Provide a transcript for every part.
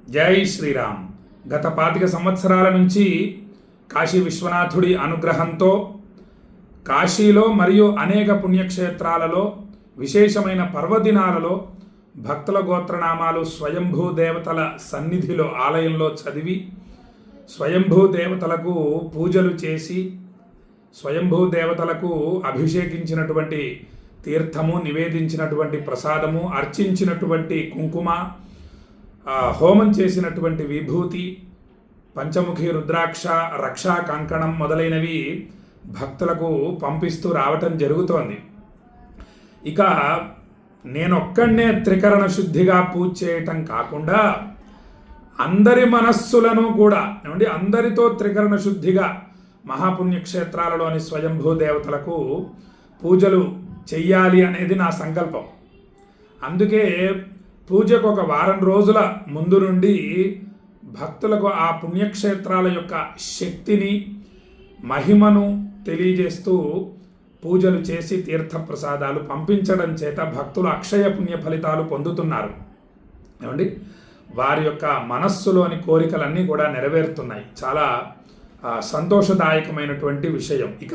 జై శ్రీరామ్. గత 25 సంవత్సరాల నుంచి కాశీ విశ్వనాథుడి అనుగ్రహంతో కాశీలో మరియు అనేక పుణ్యక్షేత్రాలలో విశేషమైన పర్వదినాలలో భక్తుల గోత్రనామాలు స్వయంభూ దేవతల సన్నిధిలో ఆలయంలో చదివి స్వయంభూ దేవతలకు పూజలు చేసి స్వయంభూ దేవతలకు అభిషేకించినటువంటి తీర్థము, నివేదించినటువంటి ప్రసాదము, అర్చించినటువంటి కుంకుమ, హోమం చేసినటువంటి విభూతి, పంచముఖి రుద్రాక్ష, రక్షా కంకణం మొదలైనవి భక్తులకు పంపిస్తూ రావటం జరుగుతోంది. ఇక నేనొక్కడనే త్రికరణ శుద్ధిగా పూజ చేయటం కాకుండా అందరి మనస్సులను కూడా అందరితో త్రికరణ శుద్ధిగా మహాపుణ్యక్షేత్రాలలోని స్వయంభూ దేవతలకు పూజలు చెయ్యాలి అనేది నా సంకల్పం. అందుకే పూజకు ఒక వారం రోజుల ముందు నుండి భక్తులకు ఆ పుణ్యక్షేత్రాల యొక్క శక్తిని, మహిమను తెలియజేస్తూ పూజలు చేసి తీర్థప్రసాదాలు పంపించడం చేత భక్తులు అక్షయ పుణ్య ఫలితాలు పొందుతున్నారు. ఏమండి, వారి యొక్క మనస్సులోని కోరికలన్నీ కూడా నెరవేరుతున్నాయి. చాలా సంతోషదాయకమైనటువంటి విషయం. ఇక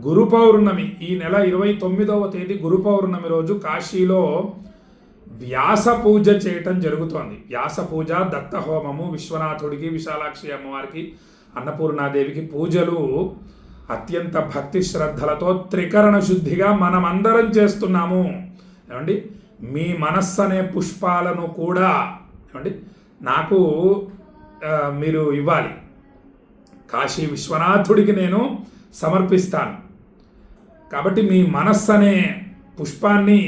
గురు పౌర్ణమి, ఈ నెల 29వ తేదీ గురు పౌర్ణమి రోజు కాశీలో వ్యాస పూజ చేయటం జరుగుతోంది. వ్యాస పూజ, దత్త హోమము, విశ్వనాథుడికి, విశాలాక్షి అమ్మవారికి, అన్నపూర్ణాదేవికి పూజలు అత్యంత భక్తి శ్రద్ధలతో త్రికరణ శుద్ధిగా మనమందరం చేస్తున్నాము. ఏమండి, మీ మనస్సు అనే పుష్పాలను కూడా నాకు మీరు ఇవ్వాలి. కాశీ విశ్వనాథుడికి నేను సమర్పిస్తాను. కాబట్టి మీ మనస్సు అనే పుష్పాన్ని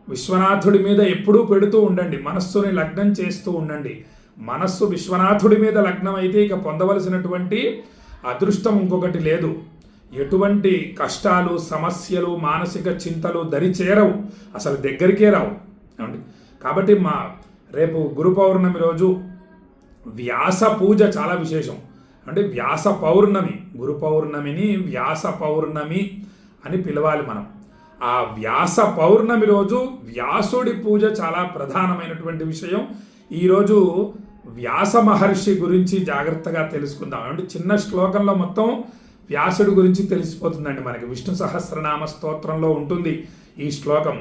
విశ్వనాథుడి మీద ఎప్పుడూ పెడుతూ ఉండండి. మనస్సుని లగ్నం చేస్తూ ఉండండి. మనస్సు విశ్వనాథుడి మీద లగ్నం అయితే ఇక పొందవలసినటువంటి అదృష్టం ఇంకొకటి లేదు. ఎటువంటి కష్టాలు, సమస్యలు, మానసిక చింతలు దరి చేరవు, అసలు దగ్గరికే రావు. కాబట్టి రేపు గురు పౌర్ణమి రోజు వ్యాస పూజ చాలా విశేషం. వ్యాస పౌర్ణమి, గురు పౌర్ణమిని వ్యాస పౌర్ణమి అని పిలవాలి మనం. ఆ వ్యాస పౌర్ణమి రోజు వ్యాసుడి పూజ చాలా ప్రధానమైనటువంటి విషయం. ఈరోజు వ్యాస మహర్షి గురించి జాగ్రత్తగా తెలుసుకుందాం. చిన్న శ్లోకంలో మొత్తం వ్యాసుడి గురించి తెలిసిపోతుందండి మనకి. విష్ణు సహస్రనామ స్తోత్రంలో ఉంటుంది ఈ శ్లోకం.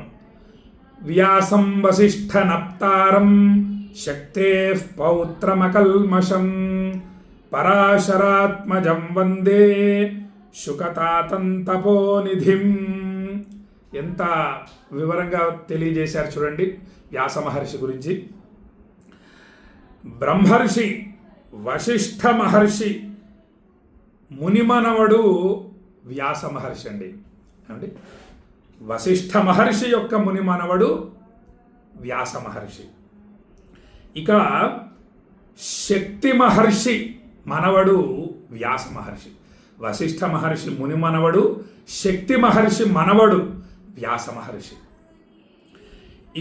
వ్యాసం వసిష్ఠ నప్తారం శక్తే పౌత్రమకల్మషం పరాశరాత్మజం వందే శుకతాతం తపోనిధిం. ఎంత వివరంగా తెలియజేశారు చూడండి వ్యాస మహర్షి గురించి. బ్రహ్మర్షి వశిష్ఠ మహర్షి మునిమనవడు వ్యాస మహర్షి అండి. వశిష్ఠ మహర్షి యొక్క మునిమనవడు వ్యాస మహర్షి. ఇక శక్తి మహర్షి మనవడు వ్యాస మహర్షి. వశిష్ఠ మహర్షి ముని మనవడు, శక్తి మహర్షి మనవడు వ్యాస మహర్షి.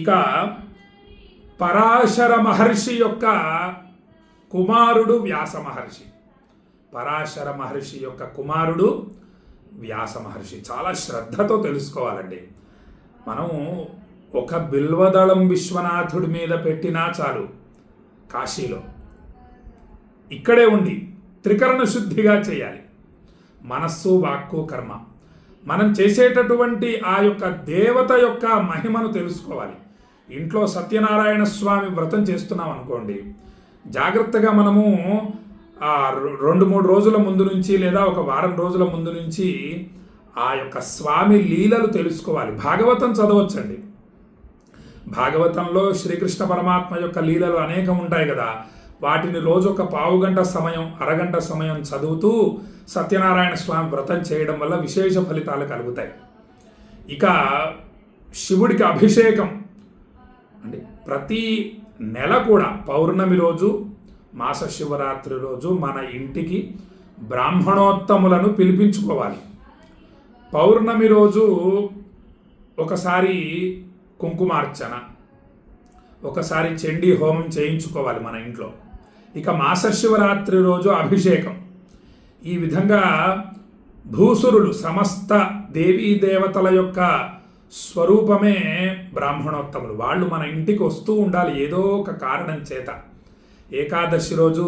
ఇక పరాశర మహర్షి యొక్క కుమారుడు వ్యాస మహర్షి. పరాశర మహర్షి యొక్క కుమారుడు వ్యాస మహర్షి. చాలా శ్రద్ధతో తెలుసుకోవాలండి. మనం ఒక బిల్వదళం విశ్వనాథుడి మీద పెట్టినా చాలు, కాశీలో ఇక్కడే ఉండి త్రికరణ శుద్ధిగా చేయాలి. మనస్సు, వాక్కు, కర్మ. మనం చేసేటటువంటి ఆ యొక్క దేవత యొక్క మహిమను తెలుసుకోవాలి. ఇంట్లో సత్యనారాయణ స్వామి వ్రతం చేస్తున్నాం అనుకోండి, జాగ్రత్తగా మనము 2-3 రోజుల ముందు నుంచి లేదా ఒక వారం రోజుల ముందు నుంచి ఆ యొక్క స్వామి లీలలు తెలుసుకోవాలి. భాగవతం చదవచ్చండి. భాగవతంలో శ్రీకృష్ణ పరమాత్మ యొక్క లీలలు అనేకం ఉంటాయి కదా. వాటిని రోజు ఒక పావు గంట సమయం, అరగంట సమయం చదువుతూ సత్యనారాయణ స్వామి వ్రతం చేయడం వల్ల విశేష ఫలితాలు కలుగుతాయి. ఇక శివుడికి అభిషేకం ప్రతి నెల కూడా పౌర్ణమి రోజు, మాస శివరాత్రి రోజు మన ఇంటికి బ్రాహ్మణోత్తములను పిలిపించుకోవాలి. పౌర్ణమి రోజు ఒకసారి కుంకుమార్చన, ఒకసారి చండీ హోమం చేయించుకోవాలి మన ఇంట్లో. ఇక మాస శివరాత్రి రోజు అభిషేకం. ఈ విధంగా భూసురులు, సమస్త దేవీ దేవతల యొక్క స్వరూపమే బ్రాహ్మణోత్తములు. వాళ్ళు మన ఇంటికి వస్తూ ఉండాలి ఏదో ఒక కారణం చేత. ఏకాదశి రోజు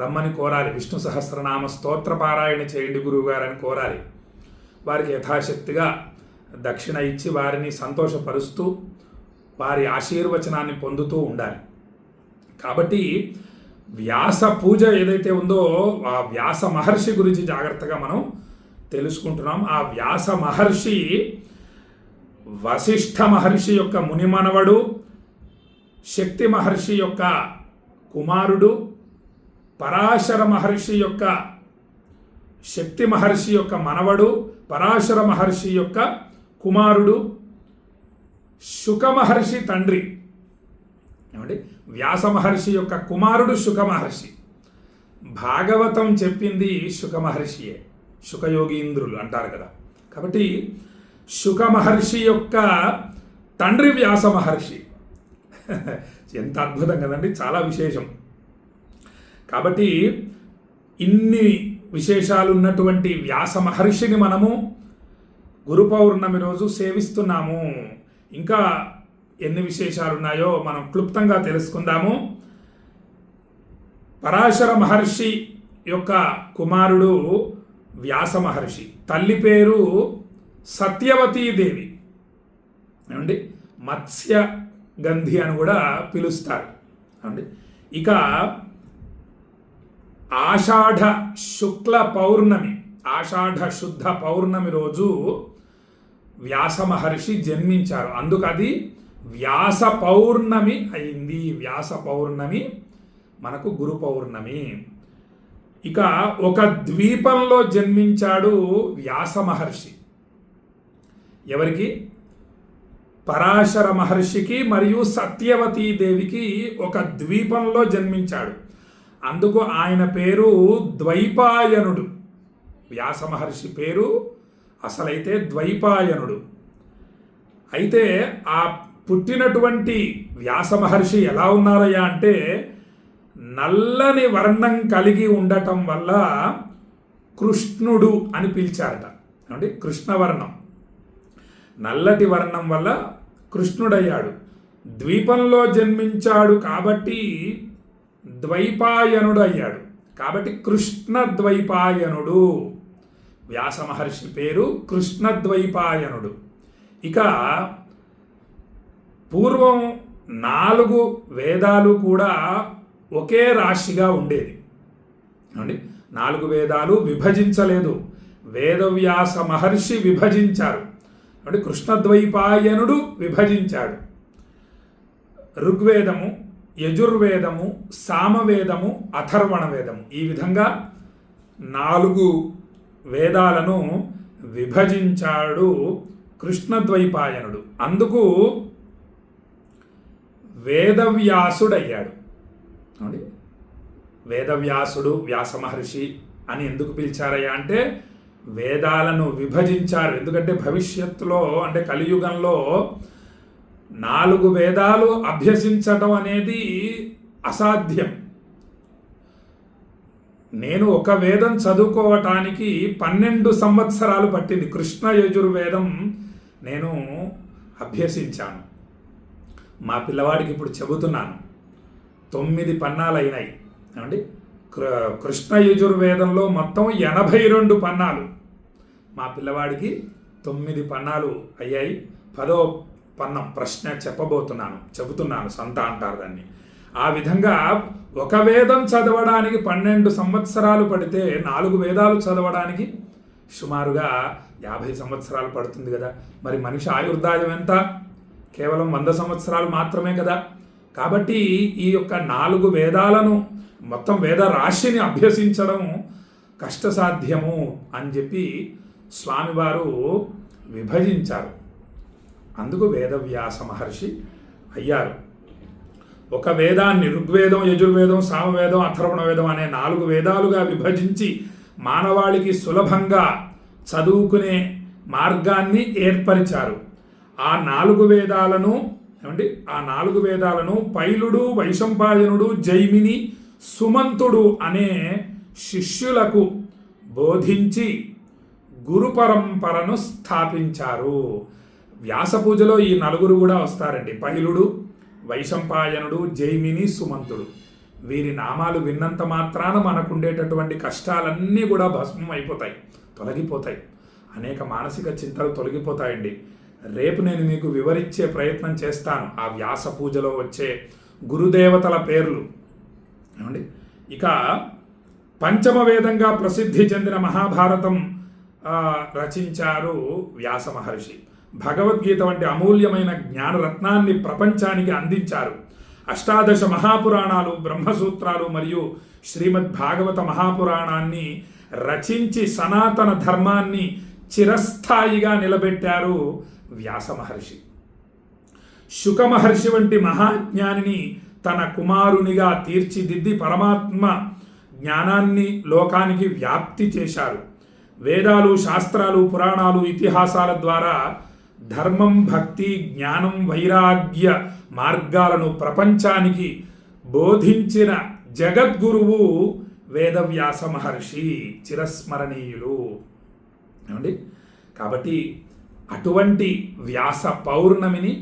రమ్మని కోరాలి, విష్ణు సహస్రనామ స్తోత్ర పారాయణ చేయండి గురువుగారని కోరాలి. వారికి యథాశక్తిగా దక్షిణ ఇచ్చి వారిని సంతోషపరుస్తూ వారి ఆశీర్వచనాన్ని పొందుతూ ఉండాలి. కాబట్టి వ్యాస పూజ ఏదైతే ఉందో ఆ వ్యాస మహర్షి గురించి జాగ్రత్తగా మనం తెలుసుకుంటున్నాం. ఆ వ్యాస మహర్షి వశిష్ఠ మహర్షి యొక్క మునిమనవడు, శక్తి మహర్షి యొక్క కుమారుడు, పరాశర మహర్షి యొక్క శక్తి మహర్షి యొక్క మనవడు, పరాశర మహర్షి యొక్క కుమారుడు, శుక మహర్షి తండ్రి. ఏమండి, వ్యాస మహర్షి యొక్క కుమారుడు శుక మహర్షి. భాగవతం చెప్పింది శుక మహర్షియే, శుకయోగీంద్రులు అంటారు కదా. కాబట్టి శుక మహర్షి యొక్క తండ్రి వ్యాస మహర్షి. ఎంత అద్భుతం కదండి, చాలా విశేషం. కాబట్టి ఇన్ని విశేషాలు ఉన్నటువంటి వ్యాస మహర్షిని మనము గురు పౌర్ణమి రోజు సేవిస్తున్నాము. ఇంకా ఎన్ని విశేషాలు ఉన్నాయో మనం క్లుప్తంగా తెలుసుకుందాము. పరాశర మహర్షి యొక్క కుమారుడు వ్యాస మహర్షి. తల్లి పేరు సత్యవతీదేవి. ఏమండి, మత్స్య గంధి అని కూడా పిలుస్తారు. ఏమండి, ఇక ఆషాఢ శుక్ల పౌర్ణమి, ఆషాఢ శుద్ధ పౌర్ణమి రోజు వ్యాస మహర్షి జన్మించారు. అందుకు అది వ్యాస పౌర్ణమి అయింది. వ్యాస పౌర్ణమి మనకు గురు పౌర్ణమి. ఇక ఒక ద్వీపంలో జన్మించాడు వ్యాస మహర్షి. ఎవరికి? పరాశర మహర్షికి మరియు సత్యవతీదేవికి ఒక ద్వీపంలో జన్మించాడు. అందుకు ఆయన పేరు ద్వైపాయనుడు. వ్యాస మహర్షి పేరు అసలైతే ద్వైపాయనుడు. అయితే ఆ పుట్టినటువంటి వ్యాస మహర్షి ఎలా ఉన్నారయ్యా అంటే, నల్లని వర్ణం కలిగి ఉండటం వల్ల కృష్ణుడు అని పిలిచారట. అంటే కృష్ణవర్ణం, నల్లటి వర్ణం వల్ల కృష్ణుడయ్యాడు. ద్వీపంలో జన్మించాడు కాబట్టి ద్వైపాయనుడు అయ్యాడు. కాబట్టి కృష్ణ ద్వైపాయనుడు. వ్యాస మహర్షి పేరు కృష్ణ ద్వైపాయనుడు. ఇక పూర్వం 4 వేదాలు కూడా ఒకే రాశిగా ఉండేది. అండి, 4 వేదాలు విభజించలేదు, వేదవ్యాస మహర్షి విభజించారు. అంటే కృష్ణద్వైపాయనుడు విభజించాడు. ఋగ్వేదము, యజుర్వేదము, సామవేదము, అథర్వణ వేదము, ఈ విధంగా 4 వేదాలను విభజించాడు కృష్ణద్వైపాయనుడు. అందుకు వేదవ్యాసుడయ్యాడు. వేదవ్యాసుడు, వ్యాస మహర్షి అని ఎందుకు పిలిచారయ్యా అంటే, వేదాలను విభజించారు. ఎందుకంటే భవిష్యత్తులో అంటే కలియుగంలో 4 వేదాలు అభ్యసించడం అనేది అసాధ్యం. నేను ఒక వేదం చదువుకోవటానికి 12 సంవత్సరాలు పట్టింది. కృష్ణ యజుర్వేదం నేను అభ్యసించాను. మా పిల్లవాడికి ఇప్పుడు చెబుతున్నాను, 9 పన్నాలు అయినాయి. ఏమండి, కృష్ణ యజుర్వేదంలో మొత్తం 82 పన్నాలు. మా పిల్లవాడికి 9 పన్నాలు అయ్యాయి. 10వ పన్నం ప్రశ్న చెబుతున్నాను, సంత అంటారు దాన్ని. ఆ విధంగా ఒక వేదం చదవడానికి 12 సంవత్సరాలు పడితే 4 వేదాలు చదవడానికి సుమారుగా 50 సంవత్సరాలు పడుతుంది కదా. మరి మనిషి ఆయుర్దాయం ఎంత? కేవలం 100 సంవత్సరాలు మాత్రమే కదా. కాబట్టి ఈ యొక్క 4 వేదాలను, మొత్తం వేద రాశిని అభ్యసించడం కష్టసాధ్యము అని చెప్పి స్వామివారు విభజించారు. అందుకు వేదవ్యాస మహర్షి అయ్యారు. ఒక వేదాన్ని ఋగ్వేదం, యజుర్వేదం, సామవేదం, అథర్వణ వేదం అనే 4 వేదాలుగా విభజించి మానవాళికి సులభంగా చదువుకునే మార్గాన్ని ఏర్పరిచారు. ఆ 4 వేదాలను ఆ 4 వేదాలను పైలుడు, వైశంపాయనుడు, జైమిని, సుమంతుడు అనే శిష్యులకు బోధించి గురు పరంపరను స్థాపించారు. వ్యాస పూజలో ఈ 4 కూడా వస్తారండి. పైలుడు, వైశంపాయనుడు, జైమిని, సుమంతుడు. వీరి నామాలు విన్నంత మాత్రాన మనకుండేటటువంటి కష్టాలన్నీ కూడా భస్మం అయిపోతాయి, తొలగిపోతాయి. అనేక మానసిక చింతలు తొలగిపోతాయండి. రేపు నేను మీకు వివరించే ప్రయత్నం చేస్తాను ఆ వ్యాస పూజలో వచ్చే గురుదేవతల పేర్లు. ఏమండి, ఇక పంచమ వేదంగా ప్రసిద్ధి చెందిన మహాభారతం రచించారు వ్యాస మహర్షి. భగవద్గీత వంటి అమూల్యమైన జ్ఞానరత్నాన్ని ప్రపంచానికి అందించారు. అష్టాదశ మహాపురాణాలు, బ్రహ్మసూత్రాలు మరియు శ్రీమద్ భాగవత మహాపురాణాన్ని రచించి సనాతన ధర్మాన్ని చిరస్థాయిగా నిలబెట్టారు వ్యాస మహర్షి. శుక మహర్షి వంటి మహాజ్ఞానిని తన కుమారునిగా తీర్చిదిద్ది పరమాత్మ జ్ఞానాన్ని లోకానికి వ్యాప్తి చేశారు. వేదాలు, శాస్త్రాలు, పురాణాలు, ఇతిహాసాల ద్వారా ధర్మం, భక్తి, జ్ఞానం, వైరాగ్య మార్గాలను ప్రపంచానికి బోధించిన జగద్గురువు వేదవ్యాస మహర్షి, చిరస్మరణీయులు. ఏమండి, కాబట్టి అటువంటి వ్యాస పౌర్ణమిని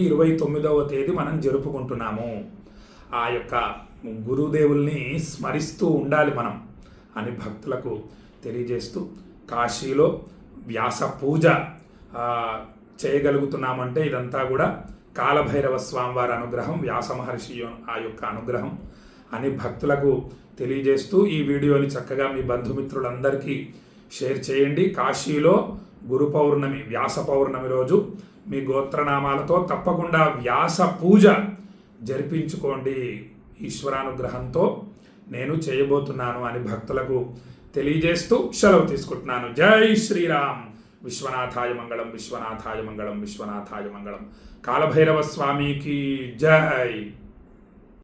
29వ తేదీ మనం జరుపుకుంటున్నాము. ఆ యొక్క గురుదేవుల్ని స్మరిస్తూ ఉండాలి మనం అని భక్తులకు తెలియజేస్తూ, కాశీలో వ్యాస పూజ చేయగలుగుతున్నామంటే ఇదంతా కూడా కాలభైరవ స్వామివారి అనుగ్రహం, వ్యాస మహర్షి ఆ యొక్క అనుగ్రహం అని భక్తులకు తెలియజేస్తూ ఈ వీడియోని చక్కగా మీ బంధుమిత్రులందరికీ షేర్ చేయండి. కాశీలో గురు పౌర్ణమి, వ్యాస పౌర్ణమి రోజు మీ గోత్రనామాలతో తప్పకుండా వ్యాస పూజ జరిపించుకోండి. ఈశ్వరానుగ్రహంతో నేను చేయబోతున్నాను అని భక్తులకు తెలియజేస్తూ సెలవు తీసుకుంటున్నాను. జై శ్రీరామ్. విశ్వనాథాయ మంగళం, విశ్వనాథాయ మంగళం, విశ్వనాథాయ మంగళం. కాలభైరవ స్వామికి జై.